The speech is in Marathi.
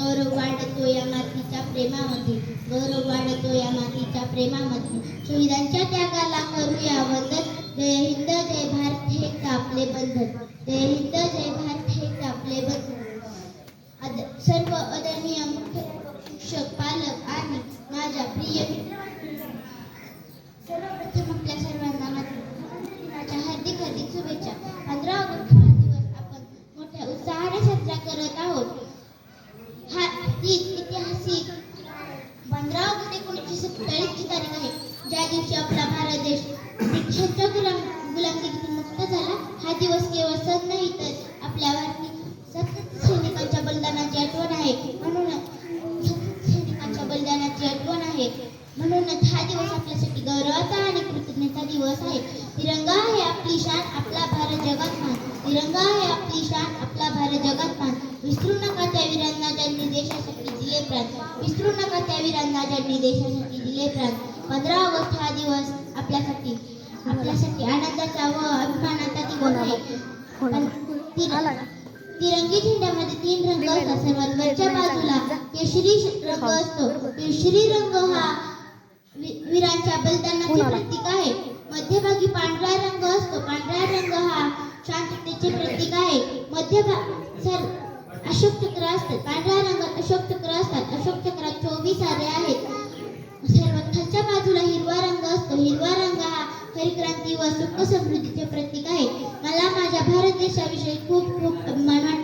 गौरव वाढतो या मातीच्या प्रेमामध्ये, गौरव वाढतो या मातीच्या प्रेमामध्ये. शहीदांच्या त्यागाला करूया वंदन. जय हिंद जय भारत हेच आपले बंधन, जय हिंद जय भारत हेच आपले बंधन. सर्व आदरणीय मुख्य शिक्षक, पालक आणि माझ्या प्रिय सर्वप्रथम आपल्या सर्वांना दिनाच्या हार्दिक हार्दिक शुभेच्छा. 15 ऑगस्ट हा दिवस आपण मोठ्या उत्साहाने साजरा करत आहोत. हा ती ऐतिहासिक 15 ऑगस्ट 1947 ची तारीख आहे, ज्या दिवशी आपला भारत देश ब्रिटिशांच्या गुलामगिरीतून मुक्त झाला. हा दिवस केवळ सण नाही तर आपल्या भारतीय सशस्त्र सैनिकांच्या बलिदानाची आठवण आहे. म्हणूनच हा दिवस आपल्यासाठी गौरवाचा आणि कृतज्ञता दिवस आहे. तिरंगा आहे आपली शान, आपला भारत जगात मान. तिरंगा आहे आपली शान, आपला भारत जगात मान. विसरू नका त्या वीरांना ज्यांनी देशासाठी दिले प्राण, विसरू नका त्या वीरांना ज्यांनी देशासाठी दिले प्राण. 15 ऑगस्ट हा दिवस आपल्यासाठी आनंदाचा व अभिमानाचा दिवस आहे. तिरंगी झेंड्यामध्ये 3 रंग असतात. सर्वात वरच्या बाजूला केशरी रंग असतो. केशरी रंग हा वीरांच्या बलिदानाचे प्रतीक आहे. मध्यभागी पांढरा रंग असतो. पांढरा रंग हा शांततेचे प्रतीक आहे. अशोक चक्र असते. पांढऱ्या रंगात अशोक चक्र असतात. अशोक चक्रात 24 आरे आहेत. सर्वात खालच्या बाजूला हिरवा रंग असतो. हिरवा रंग हा हरिक्रांती व सुख समृद्धीचे प्रतीक आहे. मला माझ्या भारत देशाविषयी खूप खूप अभिमान वाटतो.